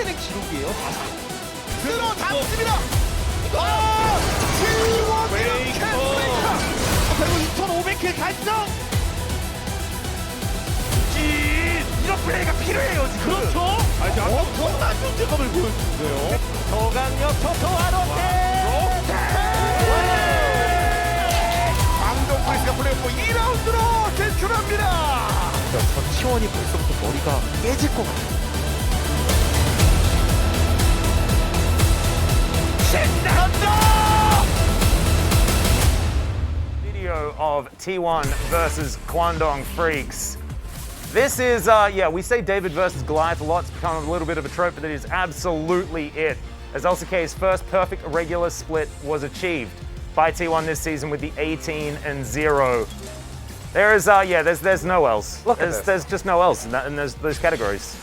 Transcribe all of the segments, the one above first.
낸 기록이에요. 쓸어담습니다. T1 이렇게 페이커. 그리고 2,500킬 달성. 이런 플레이가 필요해요 지금. 그렇죠. 엄청난 존재감을 보여주는데요. 소강력 토토하로테. 광동 프리스가 플레이오프 2라운드로 진출합니다. 저 T1이 벌써부터 머리가 깨질 것 같아요. Video of T1 versus Kwandong Freaks. This is, yeah, we say David versus Goliath a lot. It's become a little bit of a trope, but that is absolutely it. As LCK's first perfect regular split was achieved by T1 this season with the 18-0. There is, yeah, there's no L's. There's just no L's in those categories.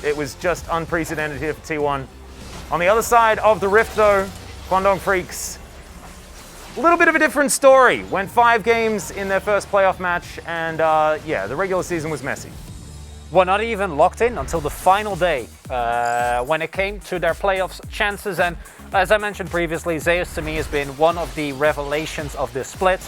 It was just unprecedented here for T1. On the other side of the rift, though, Kwandong Freaks. A little bit of a different story. Went 5 games in their first playoff match, and yeah, the regular season was messy. Were not even locked in until the final day when it came to their playoffs chances. And as I mentioned previously, Zeus to me has been one of the revelations of this split.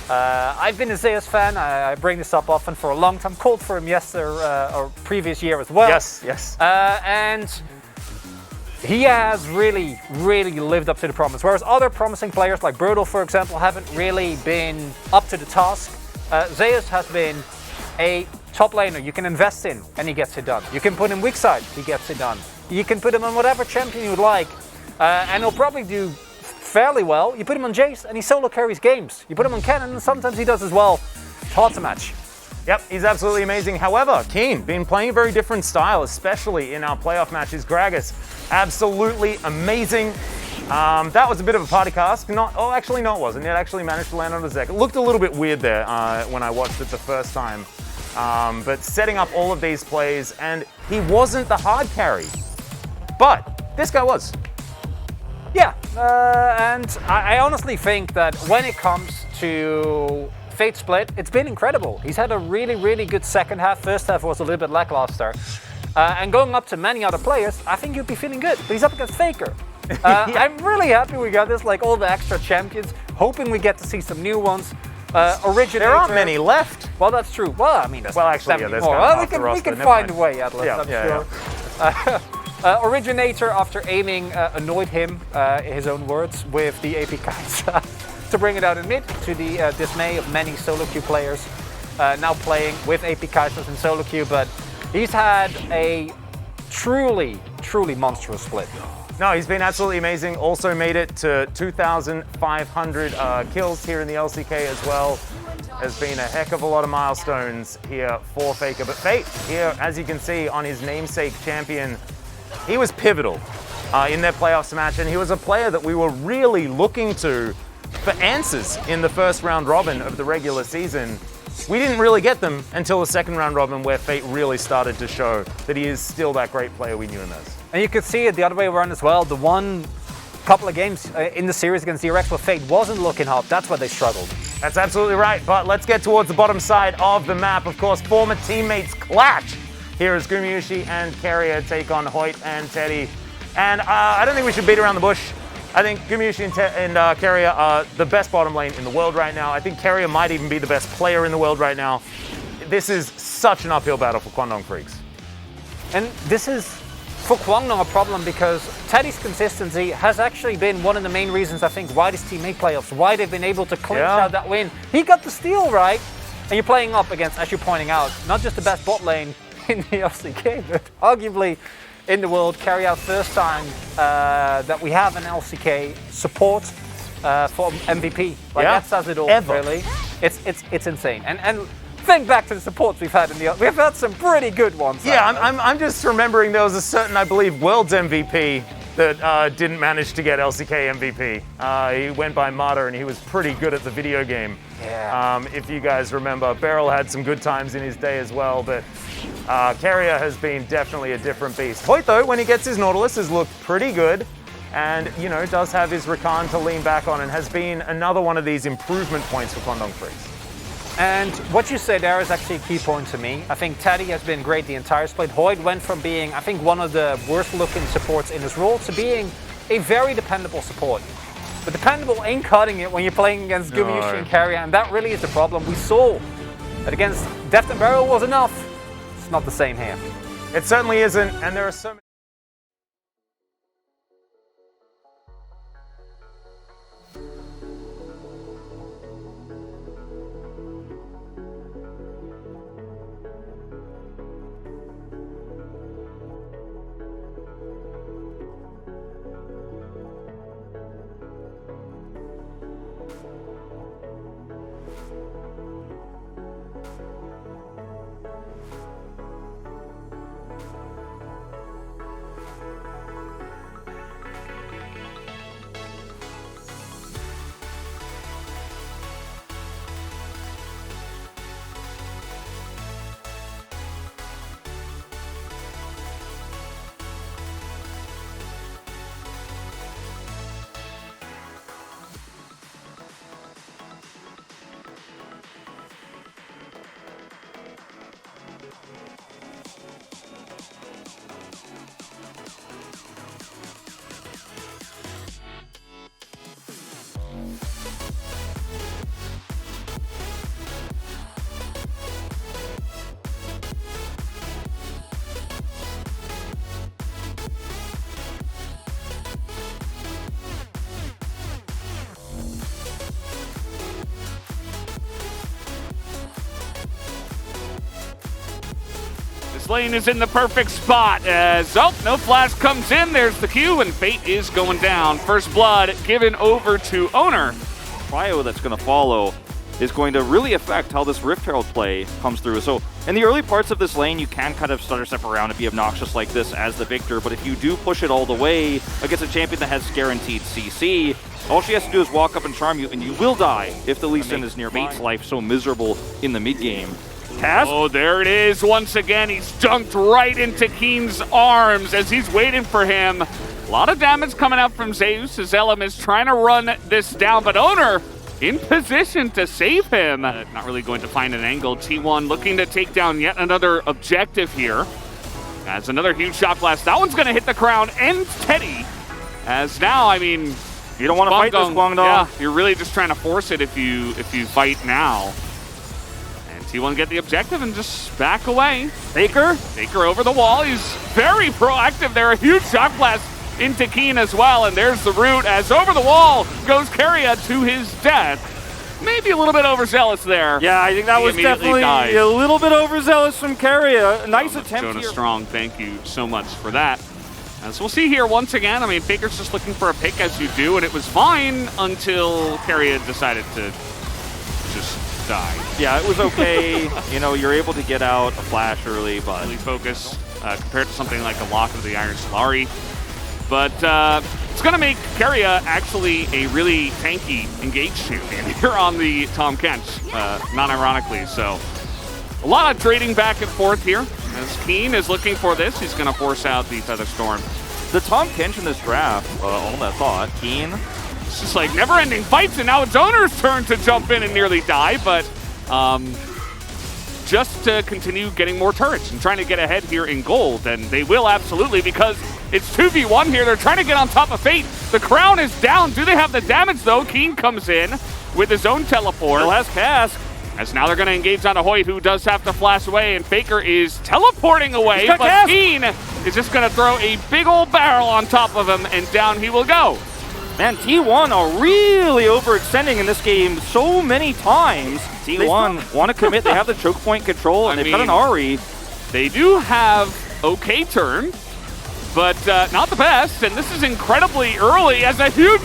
I've been a Zeus fan. I bring this up often for a long time. Called for him yesterday or previous year as well. Yes. And he has really lived up to the promise. Whereas other promising players like Brutal, for example, haven't really been up to the task. Zeus has been a top laner you can invest in and he gets it done. You can put him weak side, he gets it done. You can put him on whatever champion you would like and he'll probably do fairly well. You put him on Jace and he solo carries games. You put him on Cannon and sometimes he does as well. It's hard to match. Yep, he's absolutely amazing. However, Keen, been playing a very different style, especially in our playoff matches. Gragas, absolutely amazing. That was a bit of a party cast. Actually, no, it wasn't. It actually managed to land on the Zek. It looked a little bit weird there when I watched it the first time. But setting up all of these plays, and he wasn't the hard carry, but this guy was. Yeah, and I honestly think that when it comes to Fate Split, it's been incredible. He's had a really good second half. First half was a little bit lackluster. And going up to many other players, I think you'd be feeling good. But he's up against Faker. Yeah. I'm really happy we got this, like all the extra champions. Hoping we get to see some new ones. Originator. There aren't many left. Well, that's true. Well, I mean, there's actually, yeah, there's more. kind of Well, we can find a way, Atlas, I'm sure. Yeah. Originator, after aiming, annoyed him, in his own words, with the AP kites. To bring it out in mid, to the dismay of many solo queue players now playing with AP Kaisers in solo queue, but he's had a truly monstrous split. No, he's been absolutely amazing. Also made it to 2,500 kills here in the LCK as well. Has been a heck of a lot of milestones here for Faker. But Fate here, as you can see on his namesake champion, he was pivotal in their playoffs match, and he was a player that we were really looking to for answers in the first round robin of the regular season. We didn't really get them until the second round robin, where Fate really started to show that he is still that great player we knew him as. And you could see it the other way around as well. The one couple of games in the series against DRX where Fate wasn't looking hot, that's where they struggled. That's absolutely right, but let's get towards the bottom side of the map. Of course, former teammates clash here as Gumayusi and Carrier take on Hoyt and Teddy. And I don't think we should beat around the bush. I think Gumayusi and Carrier are the best bottom lane in the world right now. I think Carrier might even be the best player in the world right now. This is such an uphill battle for Kwandong Freaks. And this is, for Kwandong, a problem because Teddy's consistency has actually been one of the main reasons, I think, why this team made playoffs, why they've been able to clinch out that win. He got the steal, right? And you're playing up against, as you're pointing out, not just the best bot lane in the LCK, but arguably in the world. Carry out first time that we have an LCK support for MVP. Like that says it all, really. It's insane. And think back to the supports we've had we've had some pretty good ones. Yeah, I'm just remembering there was a certain, I believe, World's MVP that didn't manage to get LCK MVP. He went by Mata and he was pretty good at the video game. Yeah. If you guys remember, Beryl had some good times in his day as well, but Carrier has been definitely a different beast. Hoyt, though, when he gets his Nautilus, has looked pretty good and, you know, does have his Rakan to lean back on and has been another one of these improvement points for Kwandong Freaks. And what you say there is actually a key point to me. I think Teddy has been great the entire split. Hoyt went from being, I think, one of the worst looking supports in his role to being a very dependable support. But dependable ain't cutting it when you're playing against Gumayushi and Carrier, and that really is the problem. We saw that against Deft and Barrel was enough. It's not the same here. It certainly isn't, and there are so many. This lane is in the perfect spot as, oh, no flash comes in. There's the Q, and Fate is going down. First blood given over to Owner. Cryo that's going to follow is going to really affect how this Rift Herald play comes through. So in the early parts of this lane, you can kind of stutter step around and be obnoxious like this as the victor, but if you do push it all the way against a champion that has guaranteed CC, all she has to do is walk up and charm you, and you will die if the Lee Sin is nearby. Makes life so miserable in the mid game. Cass? Oh, there it is once again. He's dunked right into Keen's arms as he's waiting for him. A lot of damage coming out from Zeus as Elam is trying to run this down, but Owner in position to save him. Not really going to find an angle. T1 looking to take down yet another objective here. As another huge shot blast. That one's going to hit the crown and Teddy. As now, I mean, you don't want to fight this Guangdong. Yeah, you're really just trying to force it if you fight now. T1 get the objective and just back away. Faker over the wall. He's very proactive there. A huge shot blast into Keen as well. And there's the root as over the wall goes Carrier to his death. Maybe a little bit overzealous there. Yeah, I think that was definitely a little bit overzealous from Carrier. Nice attempt Jonah here. Strong, thank you so much for that. As we'll see here once again, I mean, Faker's just looking for a pick as you do, and it was fine until Carrier decided to just die. Yeah, it was okay. You know, you're able to get out a flash early, but really focus compared to something like a lock of the Iron Solari. But it's going to make Carrier actually a really tanky engaged champion here on the Tom Kench, non-ironically. So a lot of trading back and forth here as Keen is looking for this. He's going to force out the Feather Storm. The Tom Kench in this draft, all that thought, Keen. It's just like never-ending fights, and now it's Owner's turn to jump in and nearly die, but just to continue getting more turrets and trying to get ahead here in gold, and they will absolutely because it's 2v1 here. They're trying to get on top of Fate. The crown is down. Do they have the damage, though? Keen comes in with his own teleport. Still has Cask. As now they're going to engage on a Hoyt, who does have to flash away, and Faker is teleporting away, but Keen is just going to throw a big old barrel on top of him, and down he will go. Man, T1 are really overextending in this game so many times. T1 want to commit. They have the choke point control, and they've got an Ahri. They do have okay turn, but not the best, and this is incredibly early as a huge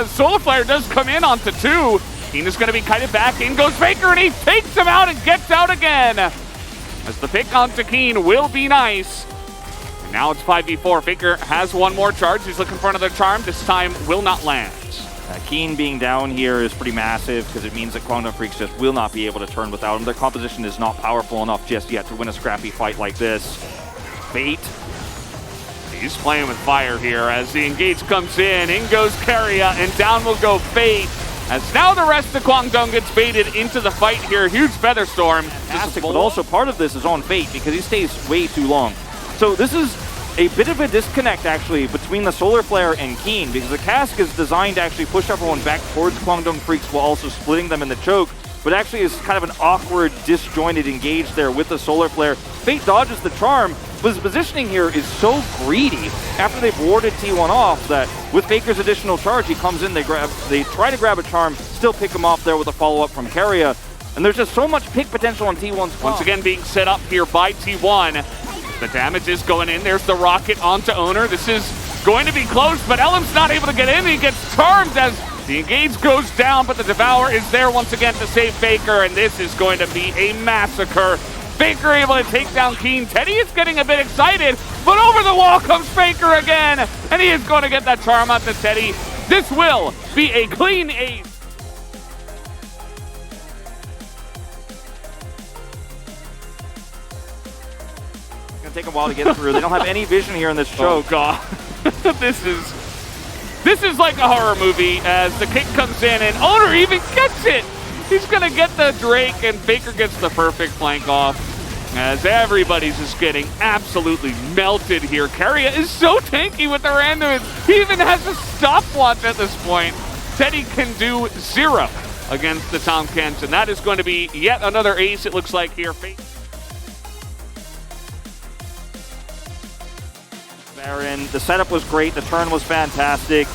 Solar Flare does come in onto 2. Keen is going to be kited back. In goes Faker, and he takes him out and gets out again. As the pick onto Keen will be nice. And now it's 5v4. Faker has one more charge. He's looking for another charm. This time will not land. Keen being down here is pretty massive because it means that Guangdong Freaks just will not be able to turn without him. Their composition is not powerful enough just yet to win a scrappy fight like this. Fate. He's playing with fire here as the engage comes in. In goes Carrier, and down will go Fate. As now the rest of Kwangdong gets baited into the fight here. Huge Feather Storm. Fantastic, but also part of this is on Fate because he stays way too long. So this is a bit of a disconnect actually between the Solar Flare and Keen because the Cask is designed to actually push everyone back towards Kwangdong Freaks while also splitting them in the choke, but actually is kind of an awkward, disjointed engage there with the Solar Flare. Fate dodges the charm, but his positioning here is so greedy after they've warded T1 off that with Faker's additional charge, he comes in, they try to grab a charm, still pick him off there with a follow-up from Keria, and there's just so much pick potential on T1's Once again being set up here by T1. The damage is going in. There's the rocket onto Owner. This is going to be close, but Elam's not able to get in. He gets charmed as the engage goes down, but the Devour is there once again to save Faker, and this is going to be a massacre. Faker able to take down Keen. Teddy is getting a bit excited, but over the wall comes Faker again, and he is going to get that charm out to Teddy. This will be a clean ace. It's gonna take a while to get through. They don't have any vision here in this choke. Oh god. This is like a horror movie as the kick comes in and Owner even gets it. He's gonna get the Drake and Faker gets the perfect flank off as everybody's just getting absolutely melted here. Keria is so tanky with the randoms. He even has a stopwatch at this point. Teddy can do 0 against the Tomcats, and that is going to be yet another ace it looks like here. Baron, the setup was great, the turn was fantastic.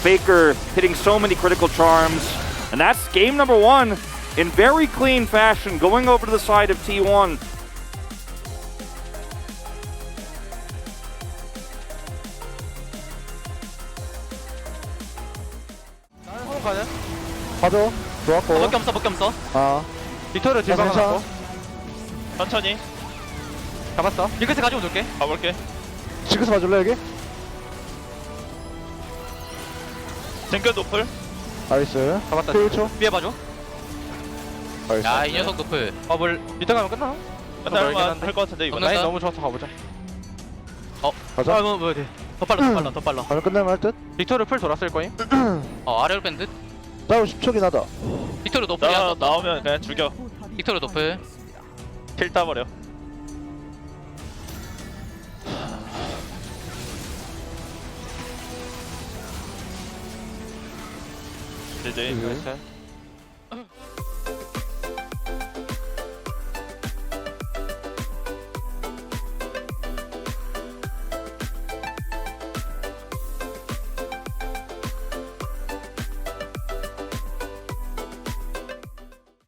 Faker hitting so many critical charms, and that's game number 1 in very clean fashion, going over to the side of T1. 봐줘. 좋았고. 밖에 없어. 빅토르 딜박하고. 천천히. 잡았어. 링크스 가지고 놀게. 가볼게. 징크스 봐줄래 여기? 쟁글 노플. 나이스. 잡았다. 1초. 위에 봐줘. 나이스. 야, 이 녀석 노플. 버블. 밑에 가면 끝나? 끝날만 할것 같은데 이거. 라인 너무 좋아서 가보자. 가자. 뭐 돼. 더 빨라. 가면 끝날만 할 듯? 빅토르 풀 돌았을 거임? 아래로 뺀 듯? 싸우 10초긴 하다. 빅토르 노플이야. 나오면 그냥 죽여. 빅토르 노플. 킬 따버려. 이제